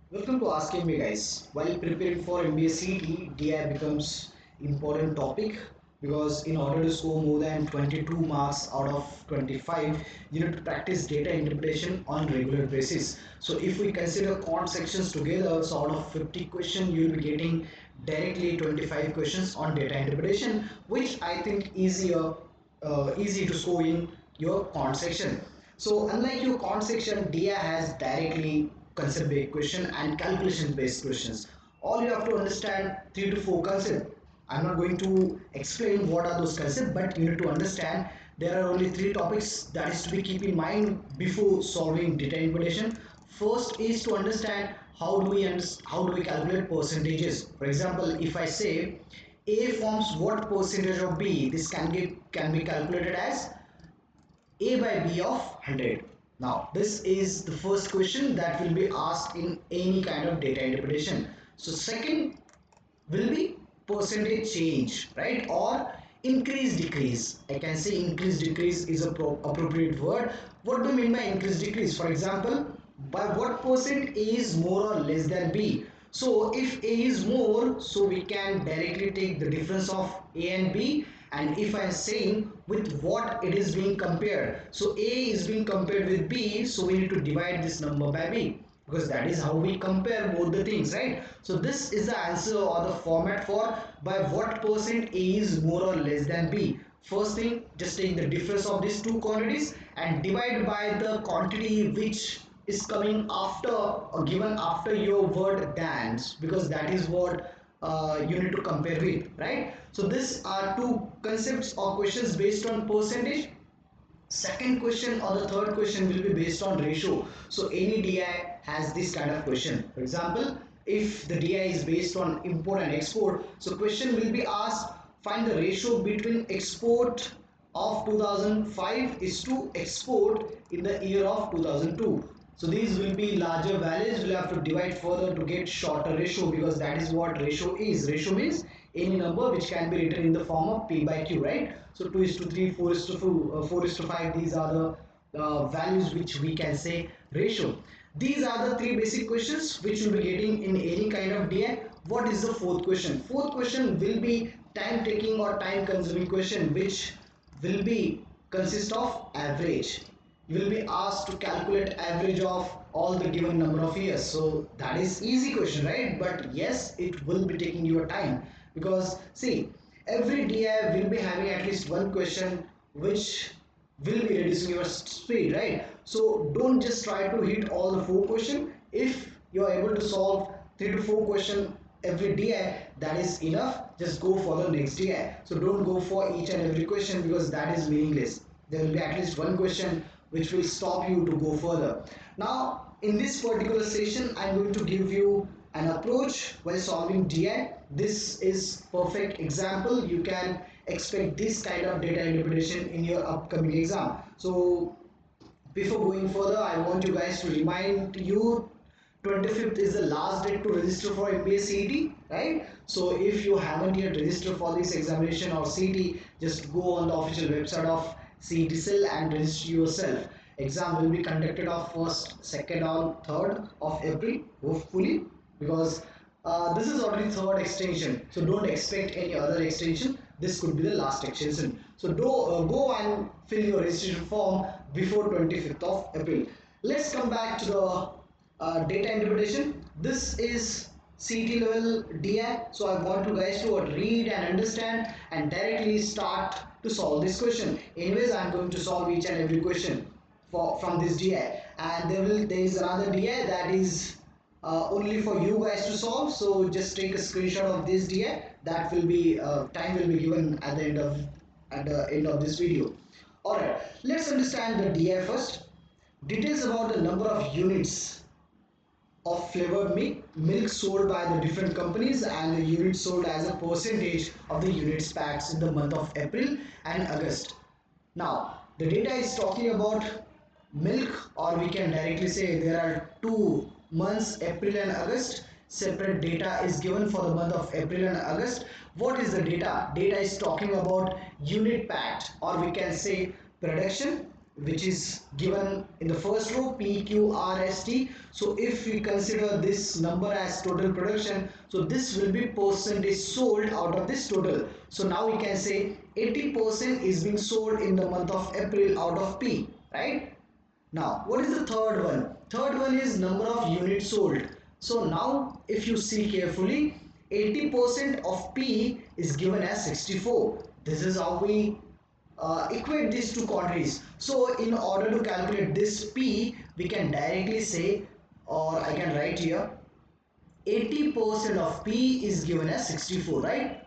Welcome to Ask MBA guys. While preparing for MBA CT, DI becomes important topic because in order to score more than 22 marks out of 25, you need to practice data interpretation on regular basis. So if we consider quant sections together, so out of 50 questions, you will be getting directly 25 questions on data interpretation, which I think easy to score in your quant section. So unlike your quant section, DI has directly concept based question and calculation based questions. All you have to understand three to four concepts. I'm not going to explain what are those concepts, but you need to understand there are only three topics that is to be keep in mind before solving data interpretation. First is to understand how do we calculate percentages. For example, if I say A forms what percentage of B, this can be calculated as A by B of 100. Now, this is the first question that will be asked in any kind of data interpretation. So, second will be percentage change, right? Or increase decrease. I can say increase decrease is a appropriate word. What do you mean by increase decrease? For example, by what percent A is more or less than B? So if A is more, so we can directly take the difference of A and B, and if I am saying with what it is being compared, so A is being compared with B, so we need to divide this number by B, because that is how we compare both the things, right? So this is the answer or the format for by what percent A is more or less than B. First thing, just take the difference of these two quantities and divide by the quantity which is coming after or given after your word dance, because that is what you need to compare with, right? So these are two concepts or questions based on percentage. Second question or the third question will be based on ratio. So any DI has this kind of question. For example, if the DI is based on import and export, so question will be asked, find the ratio between export of 2005 is to export in the year of 2002. So these will be larger values. We'll have to divide further to get shorter ratio, because that is what ratio is. Ratio means any number which can be written in the form of P by Q, right? So 2 is to 3, 4 is to 4 is to 5. These are the values which we can say ratio. These are the three basic questions which you'll be getting in any kind of DI. What is the fourth question? Fourth question will be time taking or time consuming question, which will be consist of average. You will be asked to calculate average of all the given number of years. So that is easy question, right? But yes, it will be taking your time, because see, every DI will be having at least one question which will be reducing your speed, right? So don't just try to hit all the four question. If you are able to solve three to four question every DI, that is enough. Just go for the next DI. So don't go for each and every question, because that is meaningless. There will be at least one question which will stop you to go further. Now, in this particular session, I'm going to give you an approach while solving DI. This is perfect example. You can expect this kind of data interpretation in your upcoming exam. So before going further, I want you guys to remind you 25th is the last date to register for MBA CET, right? So if you haven't yet registered for this examination or CET, just go on the official website of CET cell and register yourself. Exam will be conducted on 1st, 2nd or 3rd of April, hopefully, because this is already third extension, so don't expect any other extension. This could be the last extension. So go and fill your registration form before 25th of April. Let's come back to the data interpretation. This is CT level DI. So I want you guys to read and understand and directly start to solve this question. Anyways, I'm going to solve each and every question from this DI, and there is another DI that is only for you guys to solve. So just take a screenshot of this DI. That will be time will be given at the end of this video. Alright, let's understand the DI first. Details about the number of units of flavored milk sold by the different companies, and the units sold as a percentage of the units packs in the month of April and August. Now, the data is talking about milk, or we can directly say there are 2 months, April and August. Separate data is given for the month of April and August. What is the data? Data is talking about unit packed, or we can say production, which is given in the first row, PQRST. So if we consider this number as total production, so this will be percentage sold out of this total. So now we can say 80% is being sold in the month of April out of P, right? Now, what is the third one? Third one is number of units sold. So now if you see carefully, 80% of P is given as 64. This is how we equate these two quantities. So in order to calculate this P, we can directly say, or I can write here, 80% of P is given as 64, right?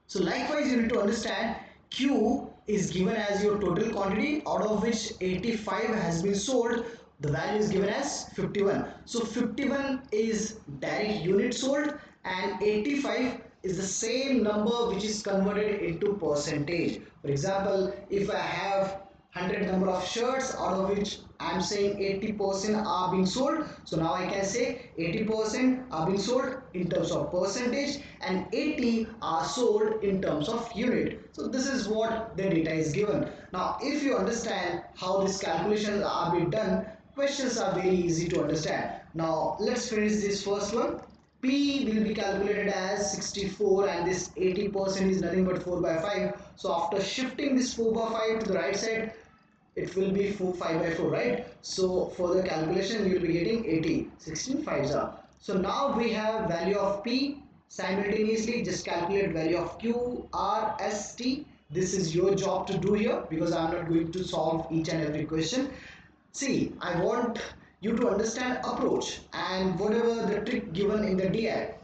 So likewise, you need to understand Q is given as your total quantity, out of which 85 has been sold. The value is given as 51. So 51 is direct unit sold, and 85 is the same number which is converted into percentage. For example, if I have 100 number of shirts, out of which I am saying 80% are being sold, so now I can say 80% are being sold in terms of percentage and 80 are sold in terms of unit. So this is what the data is given. Now if you understand how these calculations are being done, questions are very easy to understand. Now let's finish this first one. P will be calculated as 64 and this 80% is nothing but 4 by 5. So after shifting this 4 by 5 to the right side, it will be 5 by 4, right? So for the calculation, you will be getting 80. 16 5s are. So now we have value of P. Simultaneously, just calculate value of Q, R, S, T. This is your job to do here because I am not going to solve each and every question. See, I want you to understand approach and whatever the trick given in the DI.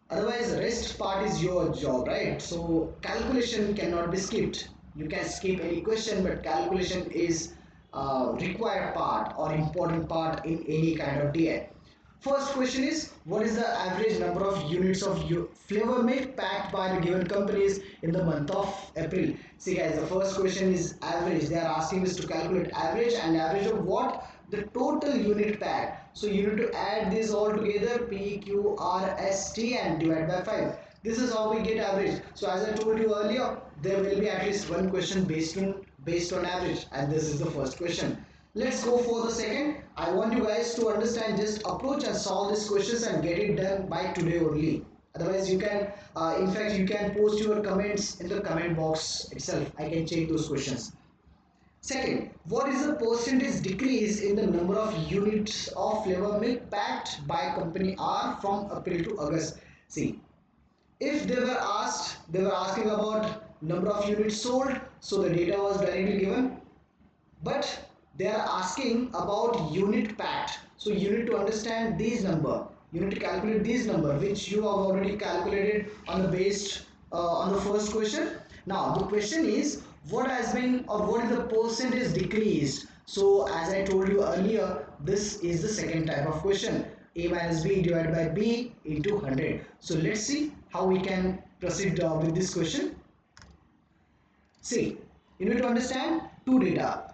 Otherwise, rest part is your job, right? So calculation cannot be skipped. You can skip any question, but calculation is required part or important part in any kind of DI. First question is, what is the average number of units of flavor milk packed by the given companies in the month of April? See guys, the first question is average. They are asking us to calculate average, and average of what? The total unit packed. So you need to add this all together, P, Q, R, S, T, and divide by 5. This is how we get average. So as I told you earlier, there will be at least one question based on average, and this is the first question. Let's go for the second. I want you guys to understand, just approach and solve these questions and get it done by today only. Otherwise, you can, in fact, you can post your comments in the comment box itself. I can check those questions. Second, what is the percentage decrease in the number of units of flavor milk packed by company R from April to August? See, if they were asking about number of units sold, so the data was directly given. But they are asking about unit packed. So you need to understand these number. You need to calculate these number, which you have already calculated on the based on the first question. Now the question is, what has been or what is the percentage decreased? So as I told you earlier, this is the second type of question. A minus B divided by B into 100. So let's see how we can proceed with this question. See, you need to understand two data,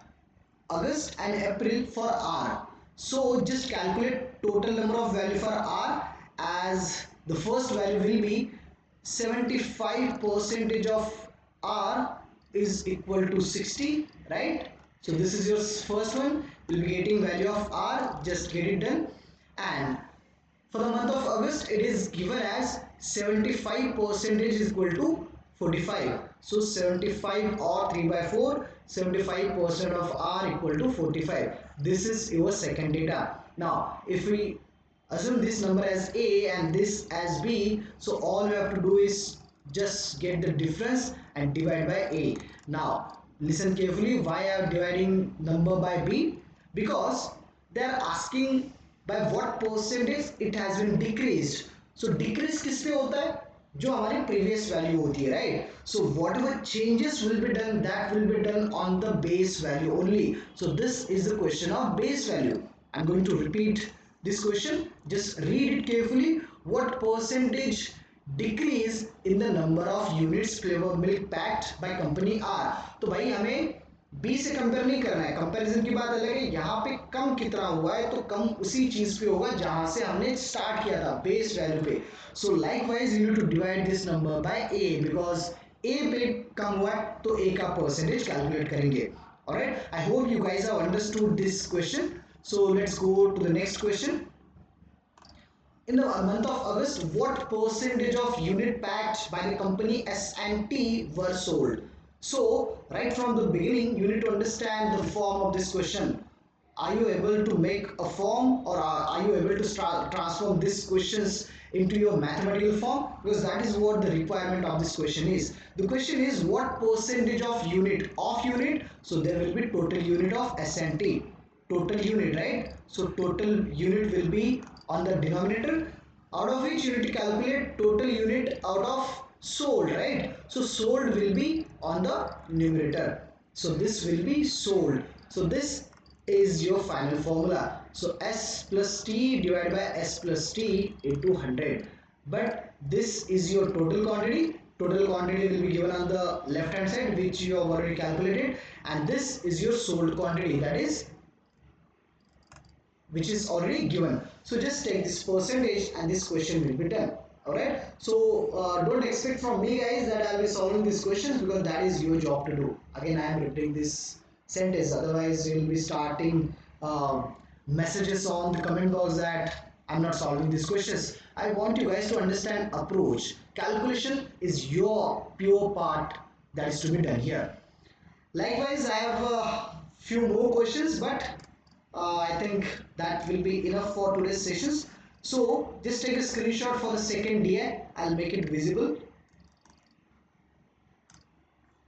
August and April for R. So just calculate total number of value for R, as the first value will be 75% of R is equal to 60, right? So this is your first one. You'll be getting value of R, just get it done. And for the month of August, it is given as 75% is equal to 45. So 75 or 3 by 4, 75% of R equal to 45. This is your second data. Now if we assume this number as A and this as B, so all we have to do is just get the difference and divide by A. Now listen carefully, why I am dividing number by B? Because they are asking by what percentage it has been decreased. So decrease किस पे होता है? जो हमारी previous value होती है, right? So whatever changes will be done, that will be done on the base value only. So this is the question of base value. I'm going to repeat this question. Just read it carefully. What percentage decrease in the number of units flavor milk packed by company R? तो भाई हमें B से compare नहीं करना है, comparison की बात अलग है. यहाँ पे कम कितना हुआ है तो कम उसी चीज पे होगा जहां से हमने स्टार्ट किया था, बेस वैल्यू पे. So likewise you need to divide this number by A, because A पे कम हुआ है तो A का परसेंटेज कैलकुलेट करेंगे. Alright, I hope you guys have understood this question. So let's go to the next question. In the month of August, what percentage of unit packed by the company S&T were sold? So, right from the beginning, you need to understand the form of this question. Are you able to make a form, or are you able to transform these questions into your mathematical form? Because that is what the requirement of this question is. The question is what percentage of unit, so there will be total unit of S&T, total unit, right? So total unit will be on the denominator, out of which you need to calculate total unit out of sold, right? So sold will be on the numerator, so this will be sold. So this is your final formula. So S plus T divided by S plus T into 100. But this is your total quantity. Total quantity will be given on the left hand side, which you have already calculated, and this is your sold quantity, that is which is already given. So just take this percentage and this question will be done. Alright, so don't expect from me guys that I'll be solving these questions, because that is your job to do. Again, I am repeating this sentence, otherwise you'll be starting messages on the comment box that I'm not solving these questions. I want you guys to understand approach. Calculation is your pure part that is to be done here. Likewise, I have a few more questions, but I think that will be enough for today's sessions. So just take a screenshot for the second DI. I'll make it visible.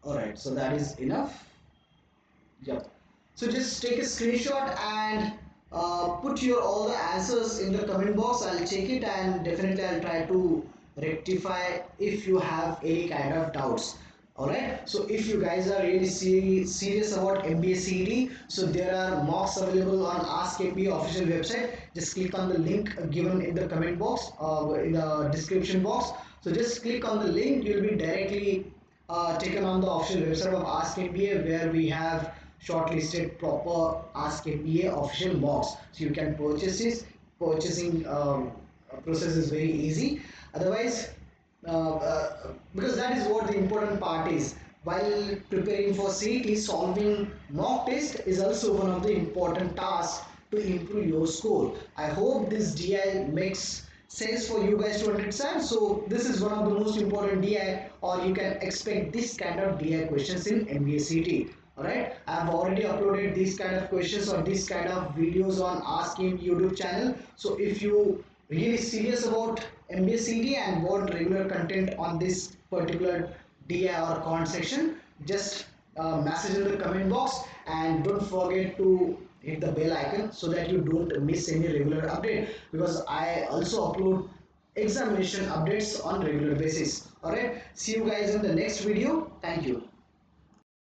Alright, so that is enough. Yep. So just take a screenshot and put your all the answers in the comment box. I'll check it and definitely I'll try to rectify if you have any kind of doubts. Alright, so if you guys are really serious about MBA CET, so there are mocks available on Ask MBA official website. Just click on the link given in the comment box, in the description box. So just click on the link, you'll be directly taken on the official website of Ask MBA, where we have shortlisted proper Ask MBA official mocks. So you can purchase this. Purchasing process is very easy. Otherwise, because that is what the important part is. While preparing for CET, solving mock test is also one of the important tasks to improve your score. I hope this DI makes sense for you guys to understand. So this is one of the most important DI, or you can expect this kind of DI questions in MBA CET. Alright, I have already uploaded these kind of questions or these kind of videos on Ask Him YouTube channel. So if you really serious about MBA CET and want regular content on this particular DI or con section, just message in the comment box, and don't forget to hit the bell icon so that you don't miss any regular update, because I also upload examination updates on regular basis. Alright, see you guys in the next video. Thank you.